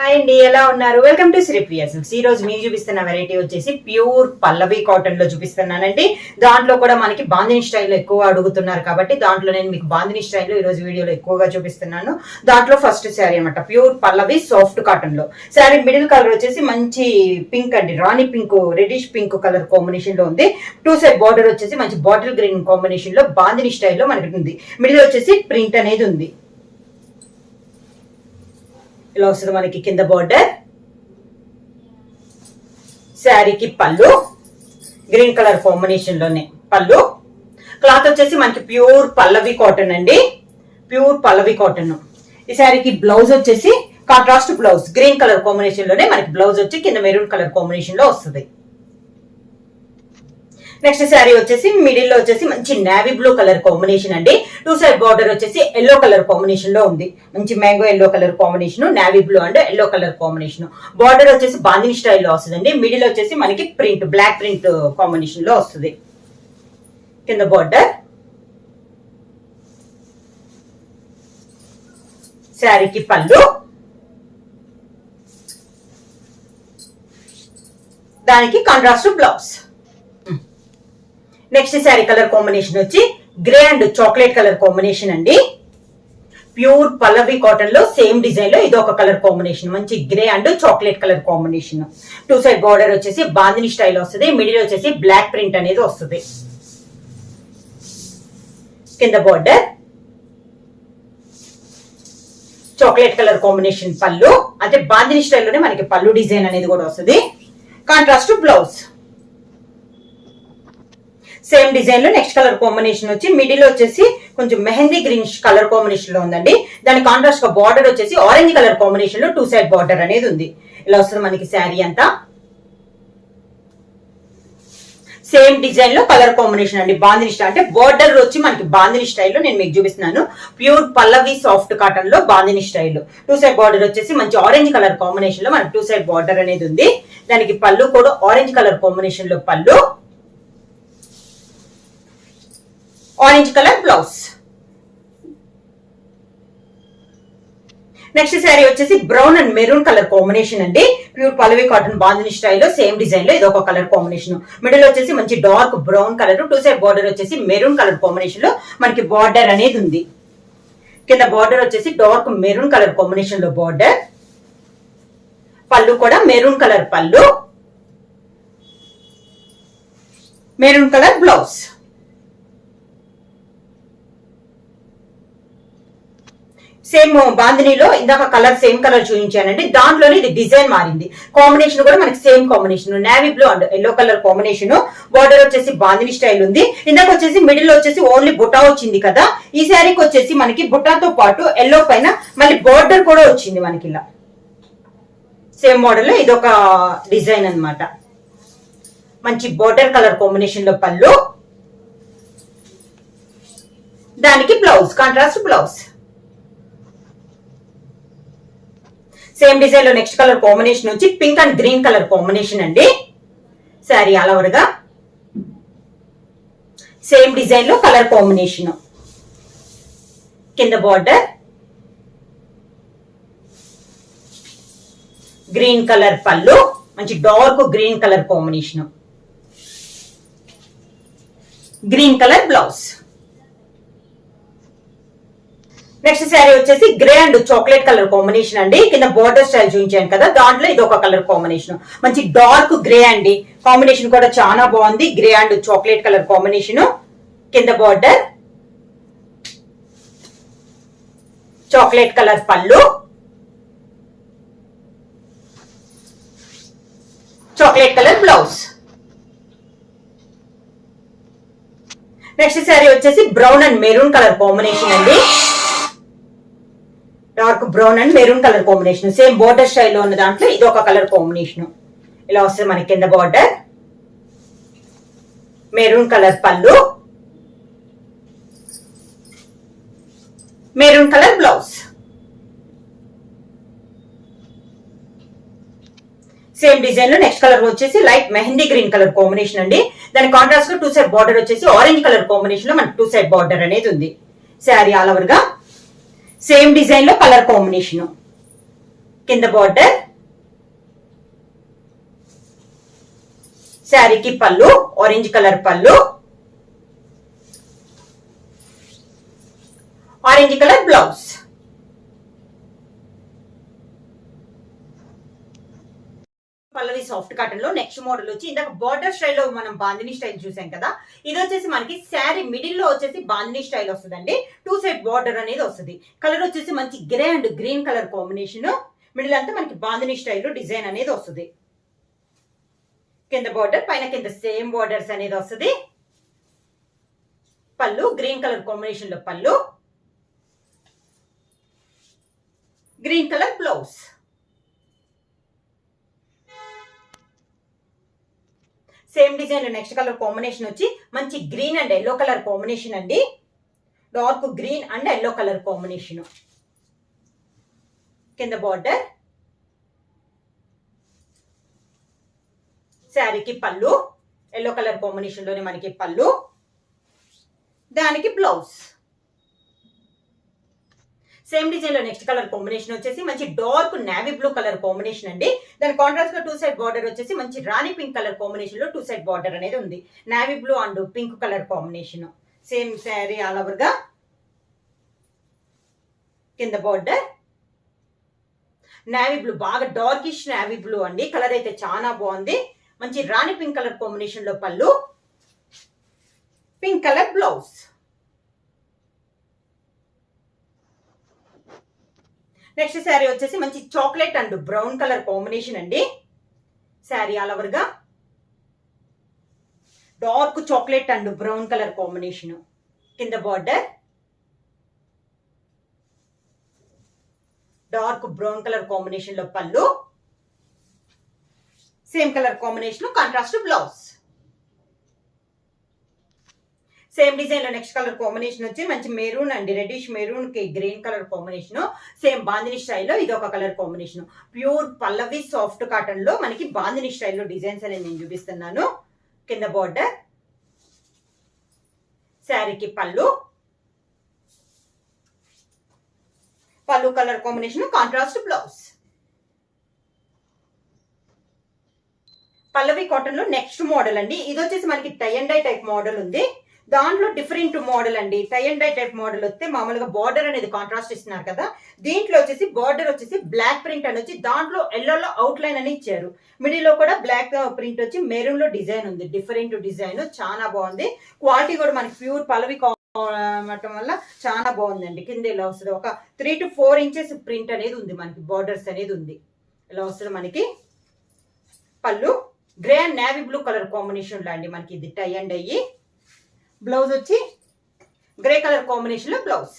Hi అండి, ఎలా ఉన్నారు? Welcome to Sripriya silks. ఈ రోజు మీకు చూపిస్తున్న వెరైటీ వచ్చేసి ప్యూర్ పల్లవి కాటన్ లో చూపిస్తున్నానండి. దాంట్లో కూడా మనకి బాందిని స్టైల్ ఎక్కువ అడుగుతున్నారు కాబట్టి దాంట్లో నేను మీకు బాందిని స్టైల్ ఈ రోజు వీడియోలో ఎక్కువగా చూపిస్తున్నాను. దాంట్లో ఫస్ట్ శారీ అనమాట ప్యూర్ పల్లవి సాఫ్ట్ కాటన్ లో. శారీ మిడిల్ కలర్ వచ్చేసి మంచి పింక్ అండి, rani pink, reddish pink colour combination లో ఉంది. టూ సైడ్ బార్డర్ వచ్చేసి మంచి బాటిల్ గ్రీన్ కాంబినేషన్ లో బాందిని స్టైల్లో మనకి ఉంది. మిడిల్ వచ్చేసి ప్రింట్ అనేది ఉంది. ఇలా వస్తుంది మనకి కింద బార్డర్. శారీకి పళ్ళు గ్రీన్ కలర్ కాంబినేషన్ లోనే పళ్ళు. క్లాత్ వచ్చేసి మనకి ప్యూర్ పల్లవి కాటన్ అండి, ప్యూర్ పల్లవి కాటన్. ఈ శారీకి బ్లౌజ్ వచ్చేసి contrast blouse green colour combination లోనే మనకి బ్లౌజ్ వచ్చి కింద మెరూన్ కలర్ కాంబినేషన్ లో వస్తుంది. నెక్స్ట్ శారీ వచ్చేసి మిడిల్ లో వచ్చేసి మంచి నేవీ బ్లూ కలర్ కాంబినేషన్ అండి. టూ సైడ్ బార్డర్ వచ్చేసి ఎల్లో కలర్ కాంబినేషన్ లో ఉంది. మంచి mango yellow colour combination, navy blue and yellow colour combination. Border వచ్చేసి బాందిని స్టైల్లో వస్తుందండి. మిడిల్ వచ్చేసి మనకి ప్రింట్ బ్లాక్ ప్రింట్ కాంబినేషన్ లో వస్తుంది. కింద బార్డర్. శారీకి పళ్ళు, దానికి contrast blouse. Next sari colour combination వచ్చి grey and chocolate colour combination అండి. ప్యూర్ పల్లవి కాటన్ లో సేమ్ డిజైన్ లో ఇది ఒక కలర్ కాంబినేషన్, మంచి grey and chocolate colour combination. Two side border వచ్చేసి బాందిని స్టైల్ వస్తుంది. మిడిల్ వచ్చేసి బ్లాక్ ప్రింట్ అనేది వస్తుంది. కింద బార్డర్. చాక్లెట్ కలర్ కాంబినేషన్ పళ్ళు, అంటే బాందిని స్టైల్లోనే మనకి పళ్ళు డిజైన్ అనేది కూడా వస్తుంది. Contrast blouse. సేమ్ డిజైన్ లో నెక్స్ట్ కలర్ కాంబినేషన్ వచ్చి మిడిల్ వచ్చేసి కొంచెం మెహందీ గ్రీన్ కలర్ కాంబినేషన్ లో ఉందండి. దాని కాంట్రాస్ట్ గా బార్డర్ వచ్చేసి ఆరెంజ్ కలర్ కాంబినేషన్ లో టూ సైడ్ బార్డర్ అనేది ఉంది. ఇలా వస్తుంది మనకి శారీ అంతా. సేమ్ డిజైన్ లో కలర్ కాంబినేషన్ అండి, బాందిని స్టైల్. అంటే బార్డర్ వచ్చి మనకి బాందిని స్టైల్లో నేను మీకు చూపిస్తున్నాను. ప్యూర్ పల్లవి సాఫ్ట్ కాటన్ లో bandhani style. Two side border వచ్చేసి మంచి ఆరెంజ్ కలర్ కాంబినేషన్ లో మనకి టూ సైడ్ బార్డర్ అనేది ఉంది. దానికి పళ్ళు కూడా ఆరెంజ్ కలర్ కాంబినేషన్ లో పళ్ళు, orange colour blouse. Next sari వచ్చేసి brown and maroon colour combination అండి. ప్యూర్ పల్లవి కాటన్ బాందిని స్టైల్లో సేమ్ డిజైన్ లో ఇది ఒక కలర్ కాంబినేషన్. మిడిల్ వచ్చేసి మంచి dark brown colour, two side border వచ్చేసి మెరూన్ కలర్ కాంబినేషన్ లో మనకి బార్డర్ అనేది ఉంది. కింద బార్డర్ వచ్చేసి డార్క్ మెరూన్ కలర్ కాంబినేషన్ లో బార్డర్. పళ్ళు కూడా మెరూన్ కలర్ పళ్ళు, మెరూన్ కలర్ బ్లౌజ్. సేమ్ బాందినిలో ఇందాక కలర్ సేమ్ కలర్ చూపించానండి, దాంట్లోనే ఇది డిజైన్ మారింది. కాంబినేషన్ కూడా మనకి same combination, navy blue and yellow colour combination. Border వచ్చేసి బాందిని స్టైల్ ఉంది. ఇందాక వచ్చేసి మిడిల్ వచ్చేసి ఓన్లీ బుట్టా వచ్చింది కదా, ఈ శారీకి వచ్చేసి మనకి బుట్టాతో పాటు ఎల్లో పైన మళ్ళీ బార్డర్ కూడా వచ్చింది మనకి. ఇలా సేమ్ మోడల్ లో ఇదొక డిజైన్ అన్నమాట. మంచి బార్డర్ కలర్ కాంబినేషన్ లో పళ్ళు, దానికి blouse contrast blouse. Same design లో నెక్స్ట్ కలర్ కాంబినేషన్ వచ్చి pink and green colour combination అండి. శారీ ఆల్ ఓవర్ గా సేమ్ డిజైన్ లో కలర్ కాంబినేషన్. కింద బార్డర్ గ్రీన్ కలర్ పళ్ళు, మంచి dark green colour combination, green colour blouse. Next sari వచ్చేసి grey and chocolate colour combination అండి. కింద బార్డర్ స్టైల్ చూపించాను కదా, దాంట్లో ఇది ఒక కలర్ కాంబినేషన్. మంచి డార్క్ గ్రే అండి, కాంబినేషన్ కూడా చాలా బాగుంది. Grey and chocolate colour combination. కింద బార్డర్ చాక్లెట్ కలర్ పళ్ళు, chocolate colour blouse. Next sari వచ్చేసి brown and maroon colour combination అండి. Dark brown and maroon colour combination. Same border స్టైల్లో ఉన్న దాంట్లో ఇది ఒక కలర్ కాంబినేషన్. ఇలా వస్తుంది మనకి కింద బార్డర్, మెరూన్ కలర్ పళ్ళు, maroon colour blouse. Same design లో నెక్స్ట్ కలర్ వచ్చేసి light mehndi green colour combination అండి. దాని కాంట్రాస్ట్ గా టూ సైడ్ బార్డర్ వచ్చేసి ఆరెంజ్ కలర్ కాంబినేషన్ లో మనకి టూ సైడ్ బార్డర్ అనేది ఉంది. శారీ ఆల్ ఓవర్ గా సేమ్ డిజైన్ లో కలర్ కాంబినేషన్. కింద బార్డర్, శారీకి పళ్ళు ఆరెంజ్ కలర్ పళ్ళు, ఆరెంజ్ కలర్ బ్లౌజ్. పల్లవి సాఫ్ట్ కాటన్ లో నెక్స్ట్ మోడల్ వచ్చి ఇందాక బార్డర్ స్టైల్లో మనం బాందిని స్టైల్ చూసాం కదా, ఇది వచ్చేసి మనకి శారీ మిడిల్ లో వచ్చేసి బాందిని స్టైల్ వస్తుందండి. 2 సైడ్ బార్డర్ అనేది వస్తుంది. కలర్ వచ్చేసి మంచి grey and green colour combination. Middle అంతా మనకి బాందిని స్టైల్లో డిజైన్ అనేది వస్తుంది. కింద బార్డర్, పైన కింద సేమ్ బార్డర్స్ అనేది వస్తుంది. పళ్ళు గ్రీన్ కలర్ కాంబినేషన్ లో పళ్ళు, green colour blouse. Same design లో నెక్స్ట్ కలర్ కాంబినేషన్ వచ్చి మంచి green and yellow colour combination అండి. Dark green and yellow colour combination. కింద బార్డర్, శారీకి పళ్ళు ఎల్లో కలర్ కాంబినేషన్ లోనే మనకి పళ్ళు, దానికి బ్లౌజ్. సేమ్ డిజైన్ లో నెక్స్ట్ కలర్ కాంబినేషన్ వచ్చేసి మంచి dark navy blue colour combination అండి. దాని కాంట్రాస్ట్ గా 2 సైడ్ బార్డర్ వచ్చేసి మంచి రాణి పింక్ కలర్ కాంబినేషన్ లో 2 సైడ్ బార్డర్ అనేది ఉంది. Navy blue and pink colour combination. Same sari all over గా. కింద బార్డర్ నావీ బ్లూ, బాగా డార్కిష్ నావీ బ్లూ అండి. కలర్ అయితే చాలా బాగుంది. మంచి రాణి పింక్ కలర్ కాంబినేషన్ లో పళ్ళు, pink colour blouse. Next sari వచ్చేసి మంచి chocolate and brown colour combination అండి. శారీ ఆల్ ఓవర్ గా dark chocolate and brown colour combination. కింద border dark brown colour combination లో పళ్ళు, same colour combination contrast blouse. Same design లో నెక్స్ట్ కలర్ కాంబినేషన్ వచ్చి మంచి మెరూన్ అండి, రెడ్డిష్ మెరూన్ కి green colour combination. Same bandhani స్టైల్లో ఇది ఒక colour combination. Pure Pallavi soft cotton లో మనకి బాందిని స్టైల్లో డిజైన్స్ అనేది నేను చూపిస్తున్నాను. కింద బార్డర్, శారీకి పళ్ళు, పళ్ళు colour combination contrast blouse. Pallavi cotton లో నెక్స్ట్ మోడల్ అండి. ఇది వచ్చేసి మనకి tie and dye type model ఉంది. దాంట్లో డిఫరెంట్ మోడల్ అండి. Tie and dye type model వస్తే మామూలుగా బార్డర్ అనేది కాంట్రాస్ట్ ఇస్తున్నారు కదా, దీంట్లో వచ్చేసి బార్డర్ వచ్చేసి బ్లాక్ ప్రింట్ అని వచ్చి దాంట్లో ఎల్లోలో అవుట్ లైన్ అని ఇచ్చారు. మిడిల్ లో కూడా బ్లాక్ ప్రింట్ వచ్చి మెరూన్ లో డిజైన్ ఉంది. డిఫరెంట్ డిజైన్ చాలా బాగుంది. క్వాలిటీ కూడా మనకి ప్యూర్ పల్లవి అవ్వటం వల్ల చాలా బాగుందండి. కింద ఇలా వస్తుంది, ఒక 3 to 4 ఇంచెస్ ప్రింట్ అనేది ఉంది మనకి, బార్డర్స్ అనేది ఉంది. ఇలా వస్తుంది మనకి. పళ్ళు grey and navy blue colour combination లో అండి మనకి ఇది టై అండ్ అయ్యి. బ్లౌజ్ వచ్చి గ్రే కలర్ కాంబినేషన్ లో బ్లౌజ్.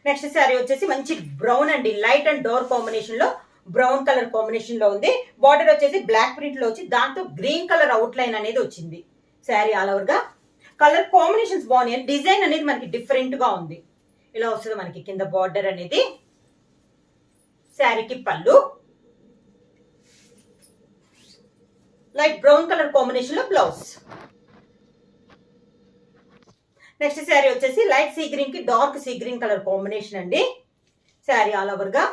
నెక్స్ట్ శారీ వచ్చేసి మంచి బ్రౌన్ అండి, లైట్ అండ్ డార్క్ కాంబినేషన్ లో బ్రౌన్ కలర్ కాంబినేషన్ లో ఉంది. బార్డర్ వచ్చేసి బ్లాక్ ప్రింట్ లో వచ్చి దాంతో గ్రీన్ కలర్ అవుట్ లైన్ అనేది వచ్చింది. శారీ ఆల్ ఓవర్ గా కలర్ కాంబినేషన్స్ బాగున్నాయి. డిజైన్ అనేది మనకి డిఫరెంట్ గా ఉంది. ఇలా వస్తుంది మనకి కింద బార్డర్ అనేది. శారీకి పళ్ళు లైట్ బ్రౌన్ కలర్ కాంబినేషన్ లో బ్లౌజ్. నెక్స్ట్ శారీ వచ్చేసి లైట్ సీ గ్రీన్ కి dark sea green colour combination అండి. శారీ ఆల్ ఓవర్ గా.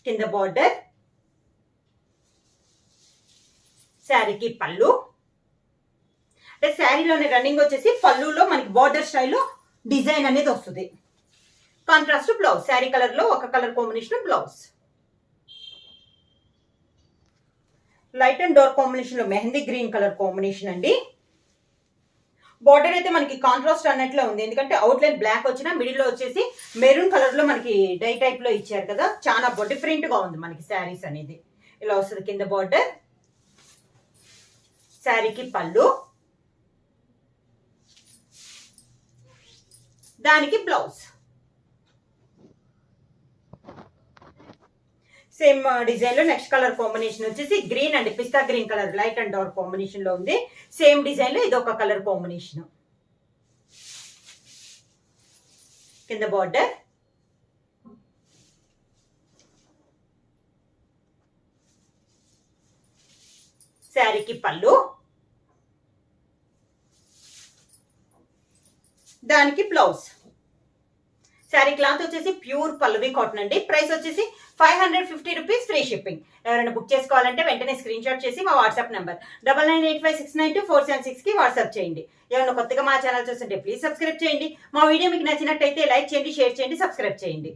కింద బార్డర్, శారీకి పళ్ళు. అంటే శారీలోనే రన్నింగ్ వచ్చేసి పళ్ళులో మనకి బార్డర్ స్టైల్లో డిజైన్ అనేది వస్తుంది. Contrast blouse. శారీ కలర్ లో ఒక colour combination blouse. Light and dark combination లో మెహందీ గ్రీన్ కలర్ కాంబినేషన్ అండి. బార్డర్ అయితే మనకి కాంట్రాస్ట్ అన్నట్లో ఉంది, ఎందుకంటే అవుట్ లైన్ బ్లాక్ వచ్చినా మిడిల్ లో వచ్చేసి మెరూన్ కలర్ లో మనకి డై టైప్ లో ఇచ్చారు కదా, చాలా డిఫరెంట్ గా ఉంది మనకి శారీస్ అనేది. ఇలా వస్తుంది కింద బార్డర్. శారీకి పళ్ళు, దానికి బ్లౌజ్. సేమ్ డిజైన్ లో నెక్స్ట్ కలర్ కాంబినేషన్ వచ్చేసి green and pista green colour light and dark combination లో ఉంది. సేమ్ డిజైన్ లో ఇది ఒక కలర్ కాంబినేషన్. కింద బార్డర్, శారీకి పళ్ళు, దానికి బ్లౌజ్. శారీ క్లాత్ వచ్చేసి ప్యూర్ పల్లవి కాటన్ అండి. ప్రైస్ వచ్చేసి 550 రూపీస్, ఫ్రీ షిప్పింగ్. ఎవరైనా బుక్ చేసుకోవాలంటే వెంటనే స్క్రీన్ షాట్ చేసి మా వాట్సాప్ నెంబర్ 9985692476 కి వాట్సాప్ చేయండి. ఎవరైనా కొత్తగా మా ఛానల్ చూస్తుంటే ప్లీజ్ సబ్స్క్రైబ్ చేయండి. మా వీడియో మీకు నచ్చినట్టయితే లైక్ చేయండి, షేర్ చేయండి, సబ్స్క్రైబ్ చేయండి.